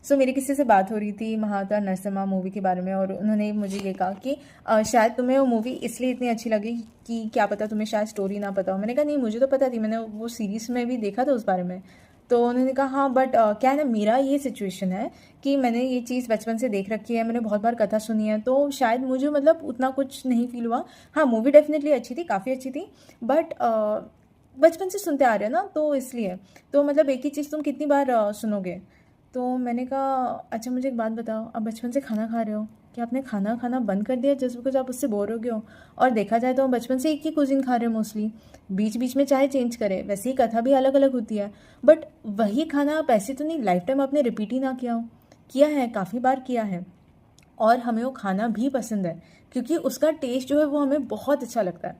सो मेरी किसी से बात हो रही थी महाअवतार नरसिम्हा मूवी के बारे में, और उन्होंने मुझे ये कहा कि शायद तुम्हें वो मूवी इसलिए इतनी अच्छी लगी कि क्या पता तुम्हें शायद स्टोरी ना पता हो। मैंने कहा नहीं, मुझे तो पता थी, मैंने वो सीरीज़ में भी देखा था उस बारे में। तो उन्होंने कहा हाँ बट क्या है ना, मेरा ये सिचुएशन है कि मैंने ये चीज़ बचपन से देख रखी है, मैंने बहुत बार कथा सुनी है, तो शायद मुझे मतलब उतना कुछ नहीं फील हुआ। हाँ, मूवी डेफिनेटली अच्छी थी, काफ़ी अच्छी थी, बट बचपन से सुनते आ रहे हैं ना, तो इसलिए तो मतलब एक ही चीज़ तुम कितनी बार सुनोगे। तो मैंने कहा अच्छा मुझे एक बात बताओ, आप बचपन से खाना खा रहे हो, क्या आपने खाना खाना बंद कर दिया जस्ट बिकॉज आप उससे बोर हो गए हो? और देखा जाए तो हम बचपन से एक ही कुजिन खा रहे हो मोस्टली, बीच बीच में चाहे चेंज करें, वैसे ही कथा भी अलग अलग होती है, बट वही खाना आप ऐसे तो नहीं लाइफ टाइम आपने रिपीट ही ना किया हो। किया है, काफ़ी बार किया है, और हमें वो खाना भी पसंद है क्योंकि उसका टेस्ट जो है वो हमें बहुत अच्छा लगता है।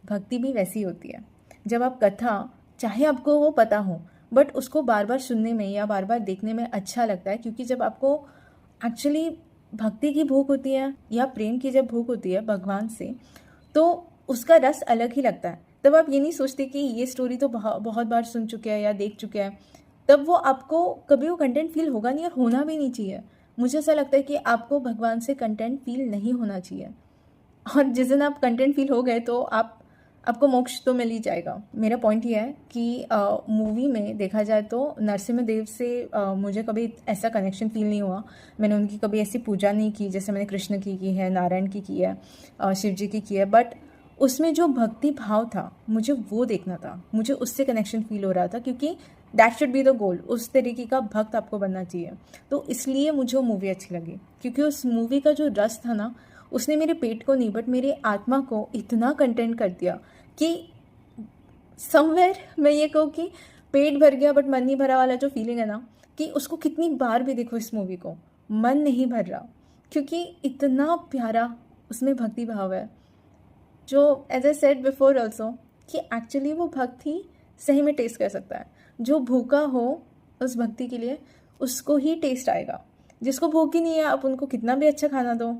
भक्ति भी वैसी होती है, जब आप कथा, चाहे आपको वो पता हो, बट उसको बार बार सुनने में या बार बार देखने में अच्छा लगता है, क्योंकि जब आपको एक्चुअली भक्ति की भूख होती है या प्रेम की जब भूख होती है भगवान से, तो उसका रस अलग ही लगता है। तब आप ये नहीं सोचते कि ये स्टोरी तो बहुत बार सुन चुके हैं या देख चुके हैं, तब वो आपको कभी वो कंटेंट फील होगा नहीं, और होना भी नहीं चाहिए। मुझे ऐसा लगता है कि आपको भगवान से कंटेंट फील नहीं होना चाहिए, और जिस दिन आप कंटेंट फील हो गए तो आपको मोक्ष तो मिल ही जाएगा। मेरा पॉइंट ये है कि मूवी में देखा जाए तो नरसिम्हा देव से मुझे कभी ऐसा कनेक्शन फील नहीं हुआ। मैंने उनकी कभी ऐसी पूजा नहीं की जैसे मैंने कृष्ण की है, नारायण की है, शिव जी की है, बट उसमें जो भक्ति भाव था मुझे वो देखना था, मुझे उससे कनेक्शन फील हो रहा था, क्योंकि that should be the goal, उस तरीके का भक्त आपको बनना चाहिए। तो इसलिए मुझे वो मूवी अच्छी लगी, क्योंकि उस मूवी का जो रस था ना, उसने मेरे पेट को नहीं बट मेरे आत्मा को इतना कंटेंट कर दिया कि समवेयर मैं ये कहूँ कि पेट भर गया बट मन नहीं भरा वाला जो फीलिंग है ना, कि उसको कितनी बार भी देखो इस मूवी को मन नहीं भर रहा, क्योंकि इतना प्यारा उसमें भक्ति भाव है, जो as I said before also कि एक्चुअली वो भक्ति सही में टेस्ट कर सकता है। जो भूखा हो उस भक्ति के लिए उसको ही टेस्ट आएगा। जिसको भूख ही नहीं है, आप उनको कितना भी अच्छा खाना दो,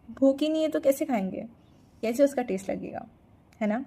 भूख ही नहीं है तो कैसे खाएंगे, कैसे उसका टेस्ट लगेगा, है ना।